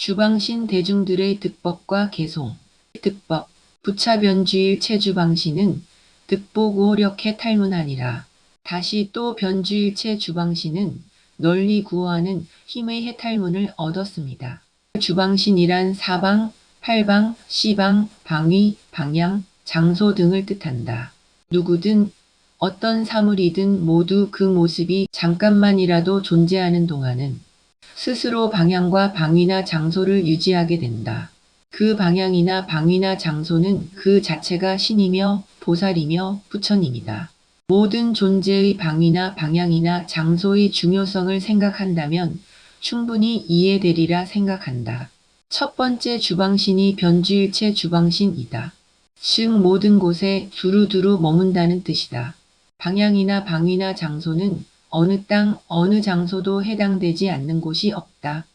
주방신 대중들의 득법과 개송. 득법. 부차변주일 체주방신은 득보고력해 탈문하니라. 다시 또 변주일체 주방신은 널리 구호하는 힘의 해탈문을 얻었습니다. 주방신이란 사방, 팔방, 시방, 방위, 방향, 장소 등을 뜻한다. 누구든 어떤 사물이든 모두 그 모습이 잠깐만이라도 존재하는 동안은 스스로 방향과 방위나 장소를 유지하게 된다. 그 방향이나 방위나 장소는 그 자체가 신이며 보살이며 부처님이다. 모든 존재의 방위나 방향이나 장소의 중요성을 생각한다면 충분히 이해되리라 생각한다. 첫 번째 주방신이 변주일체 주방신이다. 즉 모든 곳에 두루두루 머문다는 뜻이다. 방향이나 방위나 장소는 어느 땅, 어느 장소도 해당되지 않는 곳이 없다.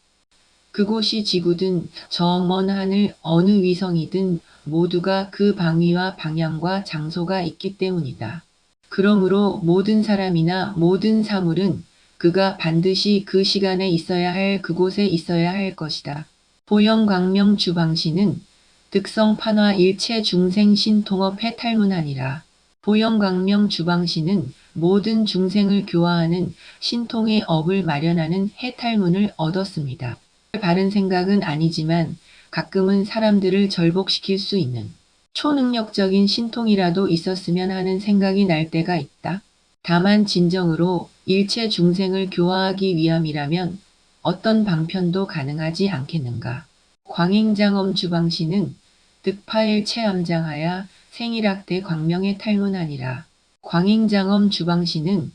그곳이 지구든 저 먼 하늘 어느 위성이든 모두가 그 방위와 방향과 장소가 있기 때문이다. 그러므로 모든 사람이나 모든 사물은 그가 반드시 그 시간에 있어야 할 그곳에 있어야 할 것이다. 보영광명 주방신은 득성판화 일체 중생신 통업 해탈문하니라. 보영광명 주방신은 모든 중생을 교화하는 신통의 업을 마련하는 해탈문을 얻었습니다. 바른 생각은 아니지만 가끔은 사람들을 절복시킬 수 있는 초능력적인 신통이라도 있었으면 하는 생각이 날 때가 있다. 다만 진정으로 일체 중생을 교화하기 위함이라면 어떤 방편도 가능하지 않겠는가. 광행장엄 주방신은 득파일 체암장하야 생일학대 광명의 탈문하니라. 광행장엄 주방신은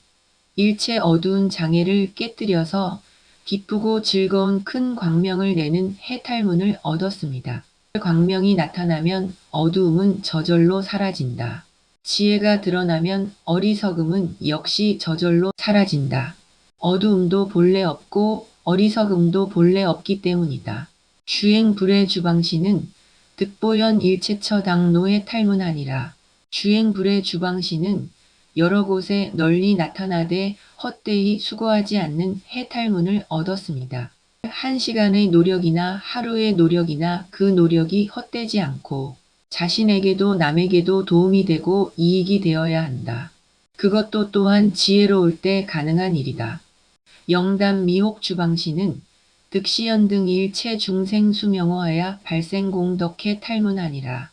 일체 어두운 장애를 깨뜨려서 기쁘고 즐거운 큰 광명을 내는 해탈문을 얻었습니다. 광명이 나타나면 어두움은 저절로 사라진다. 지혜가 드러나면 어리석음은 역시 저절로 사라진다. 어두움도 본래 없고 어리석음도 본래 없기 때문이다. 주행불의 주방신은 득보현 일체처 당노의 탈문하니라. 주행불의 주방신은 여러 곳에 널리 나타나되 헛되이 수고하지 않는 해탈문을 얻었습니다. 한 시간의 노력이나 하루의 노력이나 그 노력이 헛되지 않고 자신에게도 남에게도 도움이 되고 이익이 되어야 한다. 그것도 또한 지혜로울 때 가능한 일이다. 영담 미혹 주방신은 득시연 등 일체 중생 수명호하야 발생공덕해 탈문하니라.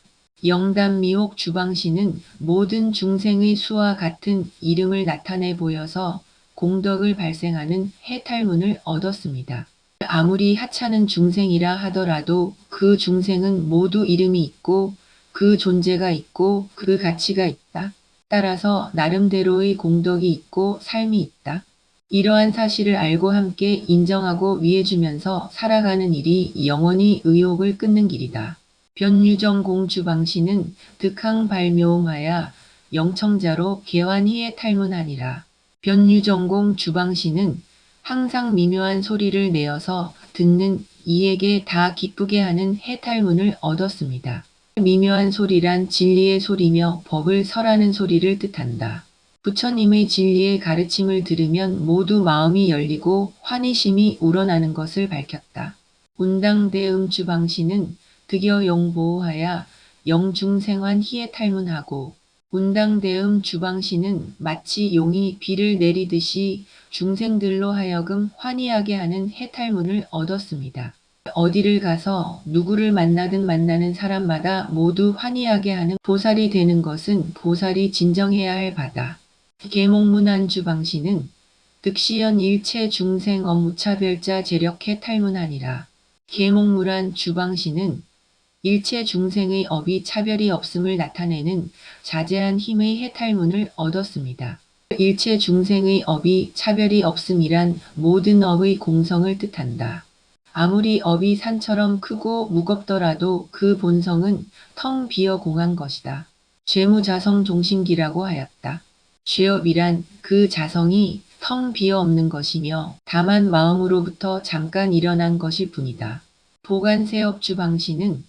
영담 미혹 주방신은 모든 중생의 수와 같은 이름을 나타내 보여서 공덕을 발생하는 해탈문을 얻었습니다. 아무리 하찮은 중생이라 하더라도 그 중생은 모두 이름이 있고 그 존재가 있고 그 가치가 있다. 따라서 나름대로의 공덕이 있고 삶이 있다. 이러한 사실을 알고 함께 인정하고 위해주면서 살아가는 일이 영원히 의욕을 끊는 길이다. 변유정공 주방신은 득항발묘음하야 영청자로 개환희에 탈문하니라. 변유정공 주방신은 항상 미묘한 소리를 내어서 듣는 이에게 다 기쁘게 하는 해탈문을 얻었습니다. 미묘한 소리란 진리의 소리며 법을 설하는 소리를 뜻한다. 부처님의 진리의 가르침을 들으면 모두 마음이 열리고 환희심이 우러나는 것을 밝혔다. 운당대음 주방신은 득여 용보호하야 영중생환 희에 탈문하고 운당대음 주방신은 마치 용이 비를 내리듯이 중생들로 하여금 환희하게 하는 해탈문을 얻었습니다. 어디를 가서 누구를 만나든 만나는 사람마다 모두 환희하게 하는 보살이 되는 것은 보살이 진정해야 할 바다. 계몽문안 주방신은 득시연 일체 중생 업무차별자 재력해 탈문하니라. 계몽문안 주방신은 일체 중생의 업이 차별이 없음을 나타내는 자제한 힘의 해탈문을 얻었습니다. 일체 중생의 업이 차별이 없음이란 모든 업의 공성을 뜻한다. 아무리 업이 산처럼 크고 무겁더라도 그 본성은 텅 비어 공한 것이다. 죄무자성 종신기라고 하였다. 죄업이란 그 자성이 텅 비어 없는 것이며 다만 마음으로부터 잠깐 일어난 것일 뿐이다. 보관세업 주방신은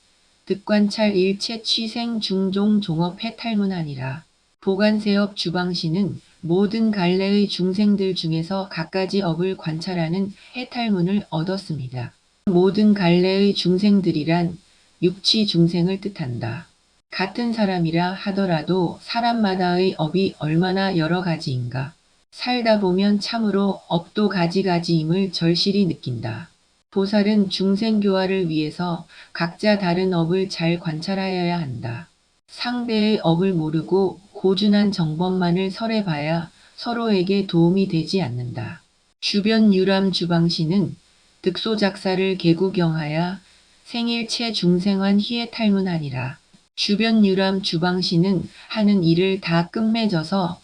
득관찰 일체 취생 중종 종업 해탈문하니라. 보관세업 주방신은 모든 갈래의 중생들 중에서 갖가지 업을 관찰하는 해탈문을 얻었습니다. 모든 갈래의 중생들이란 육치 중생을 뜻한다. 같은 사람이라 하더라도 사람마다의 업이 얼마나 여러 가지인가. 살다 보면 참으로 업도 가지가지임을 절실히 느낀다. 보살은 중생교화를 위해서 각자 다른 업을 잘 관찰하여야 한다. 상대의 업을 모르고 고준한 정법만을 설해봐야 서로에게 도움이 되지 않는다. 주변 유람 주방시는 득소작사를 개구경하여 생일체 중생한 희에 탈문하니라. 주변 유람 주방시는 하는 일을 다 끝맺어서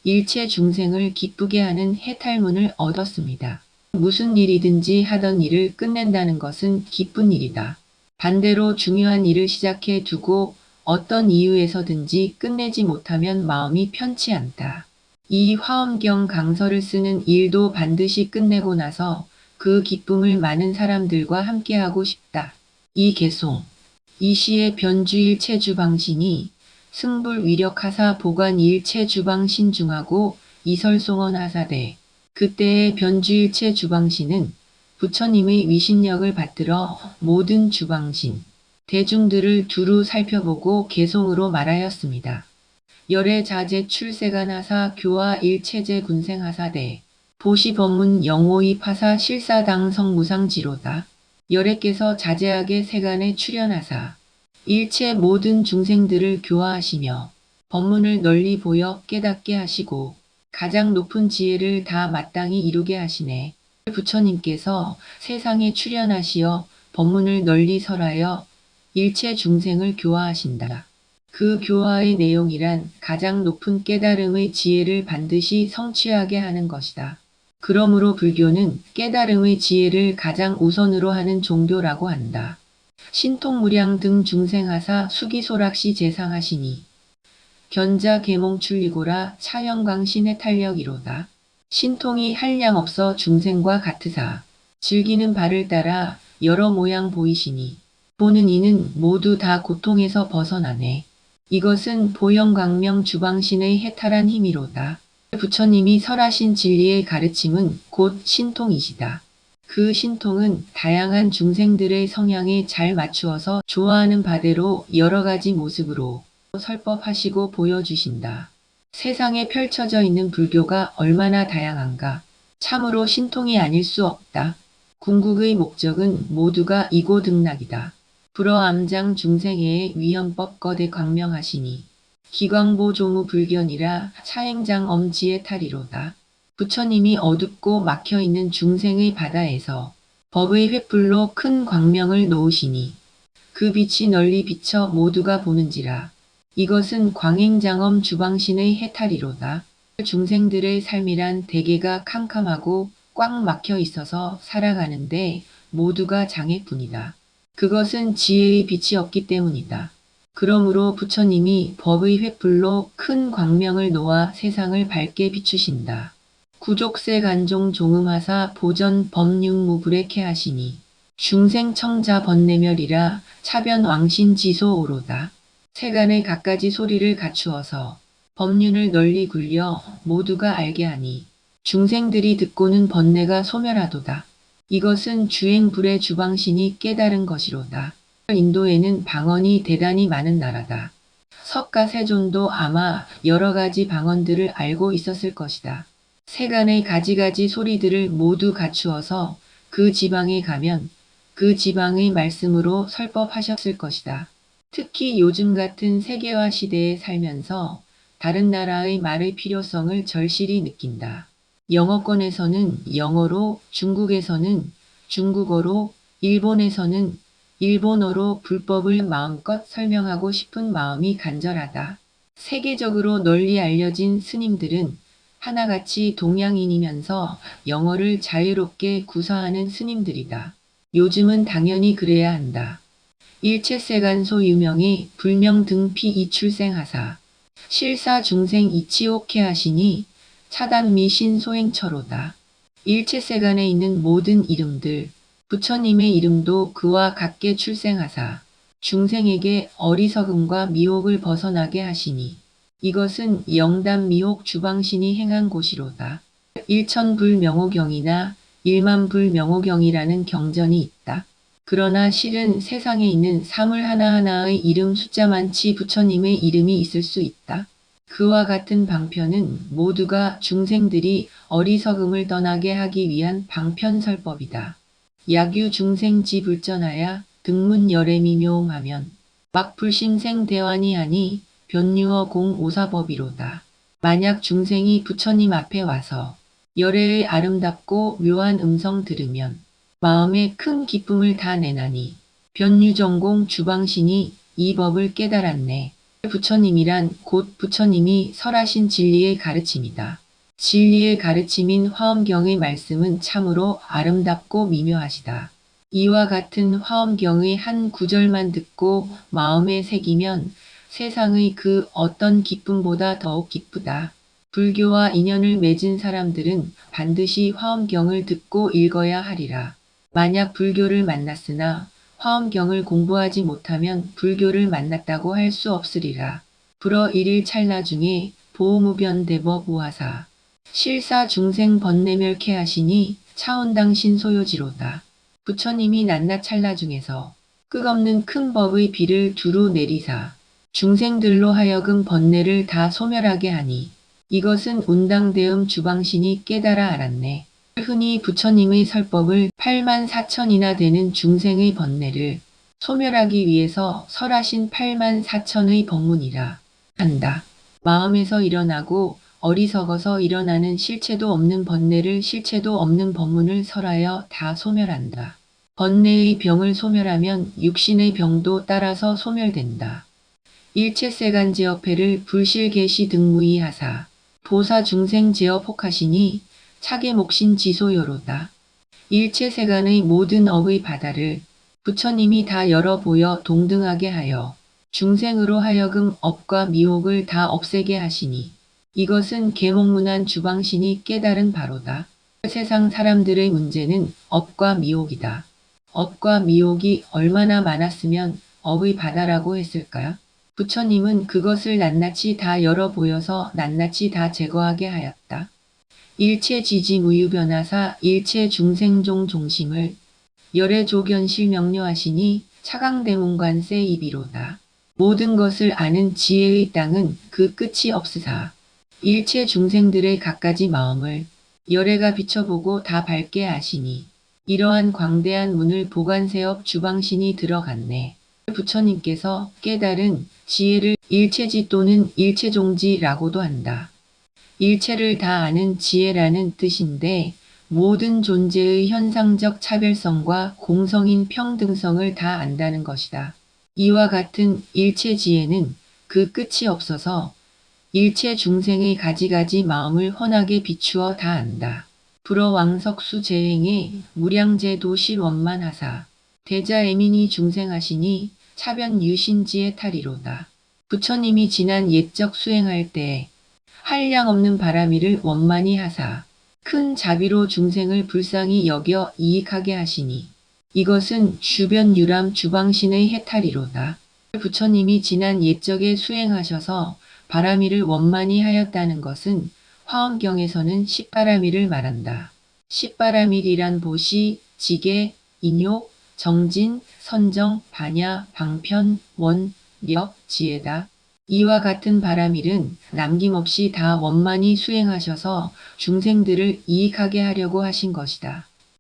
일체 중생을 기쁘게 하는 해탈문을 얻었습니다. 무슨 일이든지 하던 일을 끝낸다는 것은 기쁜 일이다. 반대로 중요한 일을 시작해 두고 어떤 이유에서든지 끝내지 못하면 마음이 편치 않다. 이 화엄경 강서를 쓰는 일도 반드시 끝내고 나서 그 기쁨을 많은 사람들과 함께하고 싶다. 이 개송. 이 시의 변주일체 주방신이 승불 위력하사 보관 일체 주방신 중하고 이설송원 하사대. 그때의 변주일체 주방신은 부처님의 위신력을 받들어 모든 주방신, 대중들을 두루 살펴보고 개송으로 말하였습니다. 열애 자제 출세가 나사 교화 일체제 군생하사대. 보시 법문 영오이 파사 실사당 성무상지로다. 열애께서 자제하게 세간에 출현하사 일체 모든 중생들을 교화하시며 법문을 널리 보여 깨닫게 하시고 가장 높은 지혜를 다 마땅히 이루게 하시네. 부처님께서 세상에 출현하시어 법문을 널리 설하여 일체 중생을 교화하신다. 그 교화의 내용이란 가장 높은 깨달음의 지혜를 반드시 성취하게 하는 것이다. 그러므로 불교는 깨달음의 지혜를 가장 우선으로 하는 종교라고 한다. 신통무량 등 중생하사 수기소락시 제상하시니 견자 계몽출리고라 차영광신의 탄력이로다. 신통이 한량 없어 중생과 같으사 즐기는 바를 따라 여러 모양 보이시니 보는 이는 모두 다 고통에서 벗어나네. 이것은 보영광명 주방신의 해탈한 힘이로다. 부처님이 설하신 진리의 가르침은 곧 신통이시다. 그 신통은 다양한 중생들의 성향에 잘 맞추어서 좋아하는 바대로 여러 가지 모습으로 설법하시고 보여주신다. 세상에 펼쳐져 있는 불교가 얼마나 다양한가. 참으로 신통이 아닐 수 없다. 궁극의 목적은 모두가 이고등락이다. 불어암장 중생의 위헌법 거대 광명하시니 기광보 종우 불견이라 차행장 엄지의 탈이로다. 부처님이 어둡고 막혀있는 중생의 바다에서 법의 횃불로 큰 광명을 놓으시니 그 빛이 널리 비쳐 모두가 보는지라. 이것은 광행장엄 주방신의 해탈이로다. 중생들의 삶이란 대개가 캄캄하고 꽉 막혀 있어서 살아가는데 모두가 장애뿐이다. 그것은 지혜의 빛이 없기 때문이다. 그러므로 부처님이 법의 횃불로 큰 광명을 놓아 세상을 밝게 비추신다. 구족세 간종 종음하사 보전 법육무불에케 하시니 중생청자 번내멸이라 차변 왕신 지소오로다. 세간의 갖가지 소리를 갖추어서 법륜을 널리 굴려 모두가 알게 하니 중생들이 듣고는 번뇌가 소멸하도다. 이것은 주행불의 주방신이 깨달은 것이로다. 인도에는 방언이 대단히 많은 나라다. 석가세존도 아마 여러 가지 방언들을 알고 있었을 것이다. 세간의 가지가지 소리들을 모두 갖추어서 그 지방에 가면 그 지방의 말씀으로 설법하셨을 것이다. 특히 요즘 같은 세계화 시대에 살면서 다른 나라의 말의 필요성을 절실히 느낀다. 영어권에서는 영어로, 중국에서는 중국어로, 일본에서는 일본어로 불법을 마음껏 설명하고 싶은 마음이 간절하다. 세계적으로 널리 알려진 스님들은 하나같이 동양인이면서 영어를 자유롭게 구사하는 스님들이다. 요즘은 당연히 그래야 한다. 일체세간소 유명이 불명 등피 이출생하사 실사 중생 이치오케 하시니 차단미 신소행처로다. 일체세간에 있는 모든 이름들, 부처님의 이름도 그와 같게 출생하사 중생에게 어리석음과 미혹을 벗어나게 하시니 이것은 영담미혹 주방신이 행한 곳이로다. 일천불명호경이나 일만불명호경이라는 경전이 있다. 그러나 실은 세상에 있는 사물 하나하나의 이름 숫자만치 부처님의 이름이 있을 수 있다. 그와 같은 방편은 모두가 중생들이 어리석음을 떠나게 하기 위한 방편설법이다. 약유 중생지 불전하야 등문열애미묘하면 막불심생 대환이 하니 변유어 공오사법이로다. 만약 중생이 부처님 앞에 와서 열애의 아름답고 묘한 음성 들으면 마음에 큰 기쁨을 다 내나니 변유전공 주방신이 이 법을 깨달았네. 부처님이란 곧 부처님이 설하신 진리의 가르침이다. 진리의 가르침인 화엄경의 말씀은 참으로 아름답고 미묘하시다. 이와 같은 화엄경의 한 구절만 듣고 마음에 새기면 세상의 그 어떤 기쁨보다 더욱 기쁘다. 불교와 인연을 맺은 사람들은 반드시 화엄경을 듣고 읽어야 하리라. 만약 불교를 만났으나 화엄경을 공부하지 못하면 불교를 만났다고 할 수 없으리라. 불어 일일 찰나 중에 보무변대법 우하사 실사 중생 번뇌멸케 하시니 차원당신 소요지로다. 부처님이 낱낱 찰나 중에서 끝없는 큰 법의 비를 두루 내리사 중생들로 하여금 번뇌를 다 소멸하게 하니 이것은 운당대음 주방신이 깨달아 알았네. 흔히 부처님의 설법을 8만 4천이나 되는 중생의 번뇌를 소멸하기 위해서 설하신 8만 4천의 법문이라 한다. 마음에서 일어나고 어리석어서 일어나는 실체도 없는 번뇌를 실체도 없는 법문을 설하여 다 소멸한다. 번뇌의 병을 소멸하면 육신의 병도 따라서 소멸된다. 일체세간제어패를 불실계시 등무이하사 보사 중생 제어 폭하시니 차계 목신 지소요로다. 일체세간의 모든 업의 바다를 부처님이 다 열어보여 동등하게 하여 중생으로 하여금 업과 미혹을 다 없애게 하시니 이것은 계몽문안 주방신이 깨달은 바로다. 세상 사람들의 문제는 업과 미혹이다. 업과 미혹이 얼마나 많았으면 업의 바다라고 했을까요? 부처님은 그것을 낱낱이 다 열어보여서 낱낱이 다 제거하게 하였다. 일체지지무유변화사 일체중생종 종심을 열애조견실 명료하시니 차강대문관세 이비로다. 모든 것을 아는 지혜의 땅은 그 끝이 없으사 일체중생들의 갖가지 마음을 열애가 비춰보고 다 밝게 하시니 이러한 광대한 문을 보관세업 주방신이 들어갔네. 부처님께서 깨달은 지혜를 일체지 또는 일체종지라고도 한다. 일체를 다 아는 지혜라는 뜻인데 모든 존재의 현상적 차별성과 공성인 평등성을 다 안다는 것이다. 이와 같은 일체지혜는 그 끝이 없어서 일체 중생의 가지가지 마음을 훤하게 비추어 다 안다. 불어왕석수 제행에 무량제도실 원만하사 대자애민이 중생하시니 차변 유신지의 탈이로다. 부처님이 지난 옛적 수행할 때에 한량 없는 바라미를 원만히 하사 큰 자비로 중생을 불쌍히 여겨 이익하게 하시니 이것은 주변 유람 주방신의 해탈이로다. 부처님이 지난 옛적에 수행하셔서 바라미를 원만히 하였다는 것은 화엄경에서는 십바라미를 말한다. 십바라밀이란 보시, 지계, 인욕, 정진, 선정, 반야, 방편, 원, 력, 지혜다. 이와 같은 바라밀은 남김없이 다 원만히 수행하셔서 중생들을 이익하게 하려고 하신 것이다.